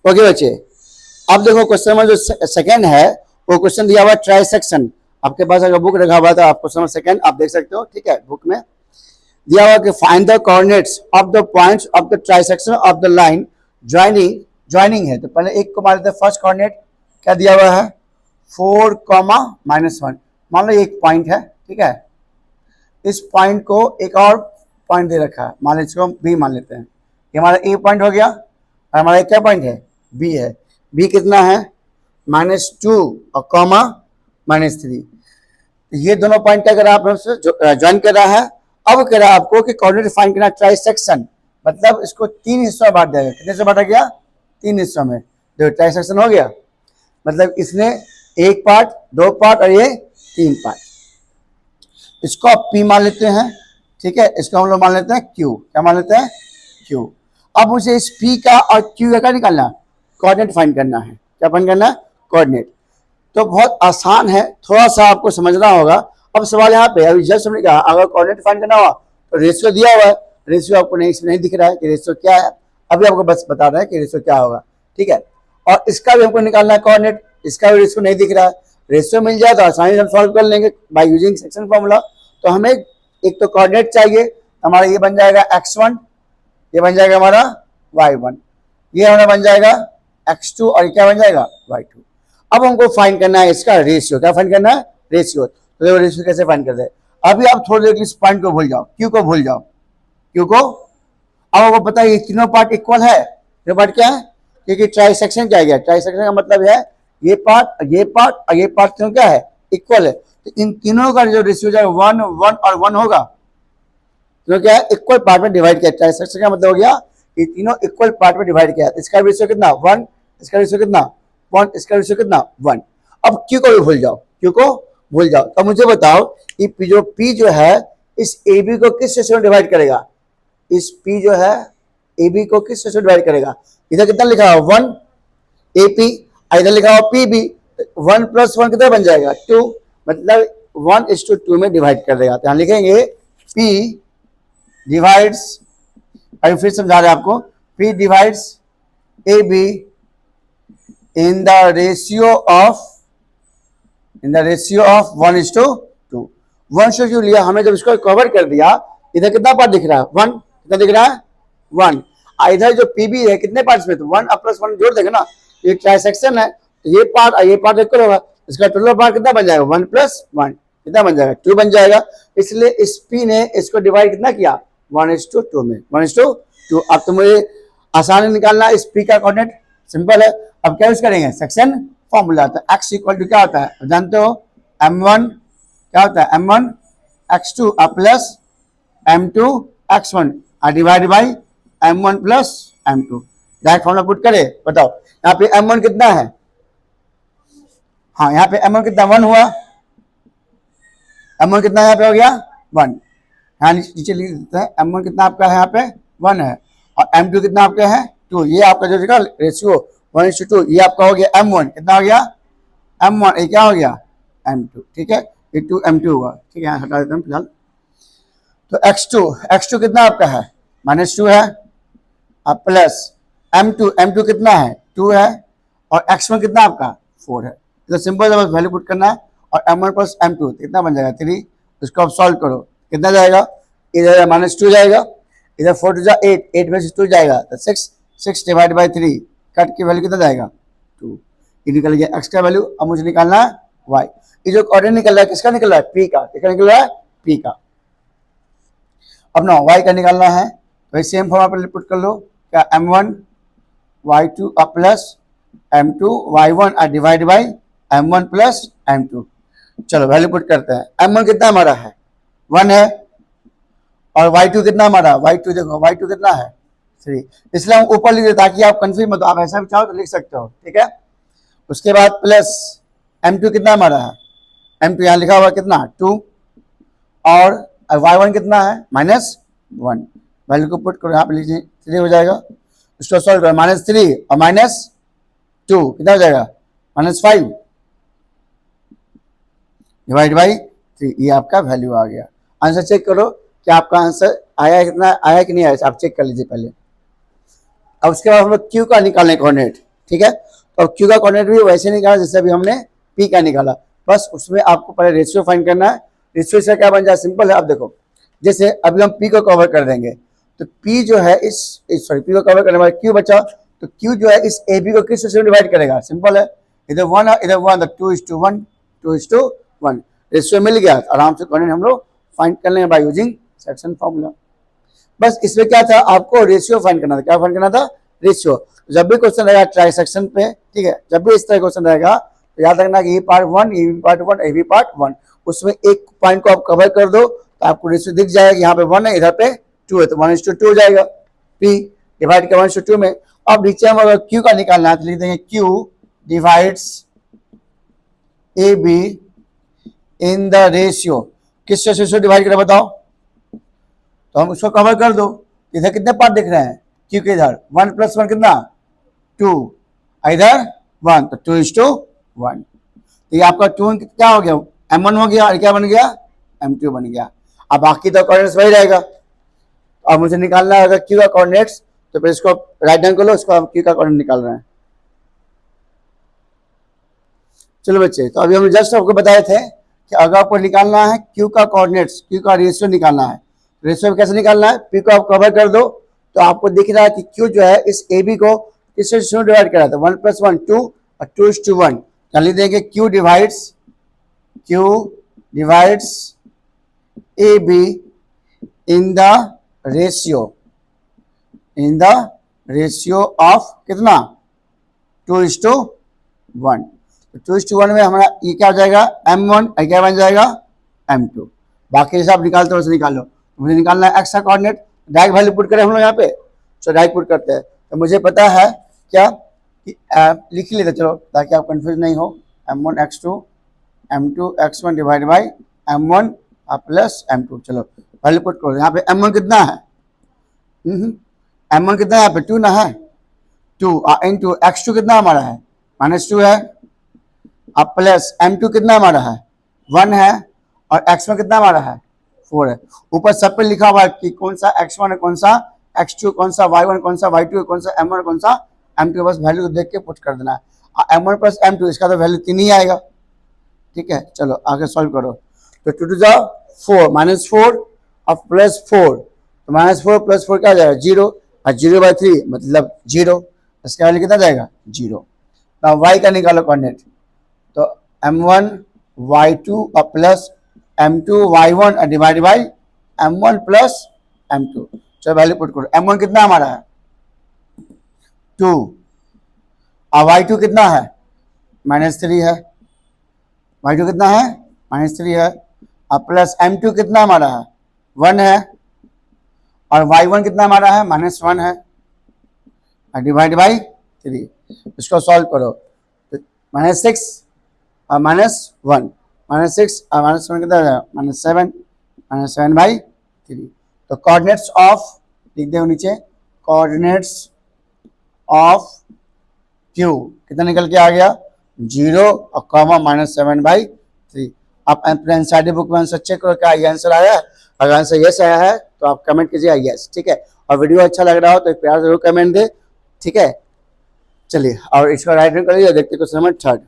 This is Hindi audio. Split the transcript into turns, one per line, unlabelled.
ओके बच्चे, अब देखो क्वेश्चन नंबर जो सेकंड है वो क्वेश्चन दिया हुआ ट्राई सेक्शन। आपके पास अगर बुक रखा हुआ तो आप क्वेश्चन नंबर सेकंड आप देख सकते हो, ठीक है। बुक में दिया हुआ कि find the coordinates of the points of the try section of the line joining है। तो पहले एक को मान लेते हैं, फर्स्ट कोऑर्डिनेट क्या दिया हुआ है 4, -1। मान लो एक पॉइंट है, ठीक है। इस पॉइंट को एक और पॉइंट दे रखा है, मान लीजिए इसको हम बी मान लेते हैं। ये हमारा ए पॉइंट हो गया और हमारा क्या पॉइंट है बी है। बी कितना है -2 और कॉमा -3। ये दोनों पॉइंट क्या कर रहा है आपसे ज्वाइन कर रहा है। अब कह रहा है आपको कि कोऑर्डिनेट फाइंड करना ट्राई सेक्शन, मतलब इसको 3 हिस्सों में बांट देगा। कितने से बांटा गया 3 हिस्सों में। देखो ट्राई सेक्शन हो गया, मतलब इसने एक पार्ट, 2 पार्ट और ये 3 पार्ट। इसको आप पी मान लेते हैं, ठीक है। इसको हम लोग मान लेते हैं क्यू। क्या मान लेते हैं क्यू। अब मुझे इस पी का और क्यू का क्या निकालना, कोऑर्डिनेट फाइंड करना है। क्या फाइंड करना है कोऑर्डिनेट। तो बहुत आसान है, थोड़ा सा आपको समझना होगा। अब सवाल यहाँ पे अभी जस्ट हमने कहा अगर कोऑर्डिनेट फाइंड करना हुआ तो रेशियो दिया हुआ है, रेशियो आपको नहीं दिख रहा है कि रेशियो क्या है। अभी आपको बस बता रहे हैं कि रेशियो क्या होगा, ठीक है। और इसका भी हमको निकालना है कोऑर्डिनेट, इसका भी रेशियो नहीं दिख रहा है। रेशियो मिल जाए तो आसानी से हम सॉल्व कर लेंगे बाय यूजिंग सेक्शन फॉर्मूला। तो हमें एक तो कोऑर्डिनेट चाहिए, हमारा ये बन जाएगा x1, ये बन जाएगा हमारा y1, ये हमारा बन जाएगा x2 और क्या बन जाएगा y2। अब हमको फाइंड करना है इसका रेशियो। क्या फाइंड करना है रेशियो। तो देखो रेशियो कैसे फाइंड करते हैं। अभी आप थोड़ी देर इस पॉइंट को भूल जाओ, क्यू को भूल जाओ, क्यू को। अब आपको पता है ये तीनों पार्ट इक्वल है। ये पार्ट क्या है, क्योंकि ट्राई सेक्शन क्या है, ट्राई सेक्शन का मतलब है ये पार्ट, ये पार्ट और ये पार्ट तीनों क्या है इक्वल है। तो इन तीनों का जो रेशियो जाएगा 1, 1 और 1 होगा। तो क्या है इक्वल पार्ट में डिवाइड किया। ट्राई सेक्शन का मतलब हो गया ये तीनों इक्वल पार्ट में डिवाइड किया। इसका रेशियो कितना 1, इसका रेशियो कितना 1, इसका रेशियो कितना 1। अब क्यू को भी भूल जाओ, क्यू को भूल जाओ। तो मुझे बताओ कि जो पी जो है इस ए बी को किस रेशियो में डिवाइड करेगा। इस पी जो है ए बी को किस रेशियो में डिवाइड करेगा। इधर कितना लिखा हुआ 1 ए पी, इधर लिखा हुआ पी बी। 1 + 1 कितना बन जाएगा 2, मतलब 1:2 में डिवाइड कर देगा। तो यहाँ लिखेंगे P डिवाइड्स, अभी फिर समझा रहे आपको, P divides A be in the ratio of 1:2। 1:2 लिया हमने, जब इसको कवर कर दिया इधर कितना पार्ट दिख रहा है 1, कितना दिख रहा है 1। इधर जो पीबी है कितने पार्ट्स में, तो 1 + 1 जोड़ देंगे ना। ये ट्राइसेक्शन है तो ये पार्ट और ये पार्ट इक्वल होगा। इसका टोटल पार्ट कितना बन जाएगा 1 + 1 कितना बन जाएगा 2 बन जाएगा। इसलिए इस पी ने इसको डिवाइड कितना किया 1:2 में, 1:2। अब तो मुझे आसानी निकालना है इस पी का कोऑर्डिनेट, सिंपल है। अब क्या यूज करेंगे सेक्शन फॉर्मूला। तो x = क्या होता है जानते हो m1 क्या होता है m1 x2 plus m2 x1 divide by m1 + m2। Direct formula put करे। बताओ यहाँ पे m1 कितना है, हाँ यहाँ पे m1 कितना 1 हुआ, m1 कितना यहाँ पे हो गया 1। यहाँ नीचे लिख देते हैं m1 कितना आपका है यहाँ पे 1 है और m2 कितना आपका है 2। ये आपका जो रेशियो 1:2 ये आपका हो गया m1 कितना हो गया m1, ये क्या हो गया m2, ठीक है। ये 2 m2 हुआ, ठीक है हटा देते हैं फिलहाल। तो x2 कितना आपका है -2 है अब प्लस m2 कितना है 2 है और x1 कितना आपका 4 है। तो सिंपल बस वैल्यू पुट करना है और m1 + m2 कितना बन जाएगा 3। इसको आप सॉल्व करो कितना जाएगा, इधर -2 जाएगा, इधर 4 × 8, 8 में से 2 जाएगा तो 6 डिवाइड बाई 3 कट की वैल्यू कितना जाएगा 2। ये निकल गया x का वैल्यू। अब मुझे निकालना है y। ये जो कोऑर्डिनेट निकल रहा है किसका निकल रहा है p का, किसका निकल रहा है p का। अब ना y का निकालना है तो सेम फॉर्मूला पर पुट कर लो। क्या m1 y2 plus m2 y1 divide by m1 + m2। चलो वैल्यू पुट करते हैं। m1 कितना हमारा है 1 है और y2 कितना हमारा y2 देखो y2 कितना है 3। इसलिए हम ऊपर लिख देते ताकि आप कंफ्यूज मत हो, आप ऐसा भी चाहो तो लिख सकते हो, ठीक है। उसके बाद प्लस m2 कितना हमारा है m2 यहाँ लिखा हुआ कितना 2 और y1 कितना है -1। वैल्यू को पुट करो यहाँ पे लीजिए 3 हो जाएगा। इसको सॉल्व करो -3 और -2 कितना हो जाएगा -5 डिवाइड बाई 3। ये आपका वैल्यू आ गया। आंसर चेक करो कि आपका आंसर कितना आया कि नहीं आया, आप चेक कर लीजिए पहले। अब उसके बाद हम लोग क्यू का निकालने कोऑर्डिनेट। ठीक है। तो अब क्यू का कोऑर्डिनेट भी वैसे निकाला जैसे अभी हमने पी का निकाला, बस उसमें आपको पहले रेशियो फाइंड करना है। रेशियो से क्या बन जाए, सिंपल है। अब देखो जैसे अभी हम पी को कवर कर देंगे, तो पी जो है इस सॉरी पी को कवर करने वाले क्यू बचा, तो क्यू जो है इस ए बी को किस रेशियो में डिवाइड करेगा, सिंपल है, इधर 1 है इधर 1, 2:1 2:1 रेशियो मिल गया। आराम से कोऑर्डिनेट हम लोग फाइंड कर लेंगे बाय यूजिंग सेक्शन फॉर्मूला। बस इसमें क्या था, आपको रेशियो फाइंड करना था। क्या फाइंड करना था, रेशियो। जब भी क्वेश्चन रहेगा ट्राइसेक्शन पे, ठीक है, जब भी इस तरह क्वेश्चन रहेगा तो याद रखना कि ये पार्ट 1, ये भी पार्ट 1, ये भी पार्ट 1, उसमें एक पॉइंट को आप कवर कर दो तो आपको रेशियो दिख जाएगा। यहाँ पे 1 है, इधर पे 2 है, तो 1:2 हो जाएगा। पी डिवाइड कर 1:2 में। अब नीचे हम अगर क्यू का निकालना है तो लिख देंगे Q divides A be in the ratio. किस रेशियो से डिवाइड करें बताओ, तो हम उसको कवर कर दो। इधर कितने पार्ट दिख रहे हैं, क्यू के इधर 1 + 1 कितना 2, इधर 1, तो 2:1। तो ये आपका 2 क्या हो गया, m1 हो गया, और क्या बन गया, m2 बन गया। अब बाकी तो कोऑर्डिनेट्स वही रहेगा। अब मुझे निकालना है अगर क्यू का कोऑर्डिनेट्स, तो फिर इसको राइट हैंड कर लो, इसको हम क्यू का कोऑर्डिनेट निकाल रहे हैं। चलो बच्चे, तो अभी हम जस्ट आपको बताए थे कि अगर आपको निकालना है क्यू का कोऑर्डिनेट्स, क्यू का रेशियो निकालना है, रेशियो कैसे निकालना है, पी को आप कवर कर दो तो आपको दिख रहा है कि क्यू जो है इस ए बी को किस रेशियो में डिवाइड करा था, 1 + 1 2 और 2:1। चलिए देंगे Q divides A be in the ratio of कितना 2:1। 2:1 में हमारा ये क्या हो जाएगा, m1, क्या बन जाएगा m2। बाकी हिसाब निकालते हो निकाल लो। मुझे निकालना है एक्स का कोऑर्डिनेट, डायरेक्ट वैल्यू पुट करें हम लोग यहाँ पे, तो डायरेक्ट पुट करते हैं। तो मुझे पता है क्या कि लिख ही लेते चलो ताकि आप कंफ्यूज नहीं हो, m1 x2 m2 x1 divide by m1 plus m2। चलो वैल्यू पुट करो। यहाँ पे m1 कितना है, m1 कितना है यहाँ पे 2 ना है, 2 इंटू x2 कितना हमारा है -2 है, अब प्लस m2 कितना हमारा है 1 है, और x1 कितना हमारा है 4 है। ऊपर सब पे लिखा हुआ है कि कौन सा x1 है, कौन सा x2, कौन सा y1, कौन सा y2 है, कौन सा m1, कौन सा m2। बस वैल्यू देख के पुट कर देना है। m1 + m2 इसका तो वैल्यू 3 ही आएगा, ठीक है। चलो आगे सॉल्व करो। तो 2 2 4 -4 और +4, तो -4 + 4 क्या हो जाएगा 0, और 0/3 मतलब 0, इसका वैल्यू कितना जाएगा 0। तो y का निकालो कोऑर्डिनेट, तो m1 y2 और plus m2 y1 divide by m1 + m2। चलो वैल्यू पुट करो। m1 कितना हमारा है 2, और y2 कितना है -3 है, y2 कितना है -3 है, और प्लस m2 कितना हमारा है 1 है, और y1 कितना हमारा है -1 है, और डिवाइड बाई 3। इसको सॉल्व करो तो -6 और -1, -6 और -1 कितना हो जाएगा -7/3। तो कोऑर्डिनेट्स ऑफ लिख दो नीचे, कोऑर्डिनेट्स ऑफ क्यू कितना निकल के आ गया 0 और कॉमा -7/3। आप एनसीईआरटी बुक में आंसर चेक करो क्या ये आंसर आया है। अगर आंसर यस आया है तो आप कमेंट कीजिए यस, ठीक है। और वीडियो अच्छा लग रहा हो तो एक प्यार जरूर कमेंट दे, ठीक है। चलिए और इसका राइट हैंड कर लीजिए, देखते क्वेश्चन नंबर 3।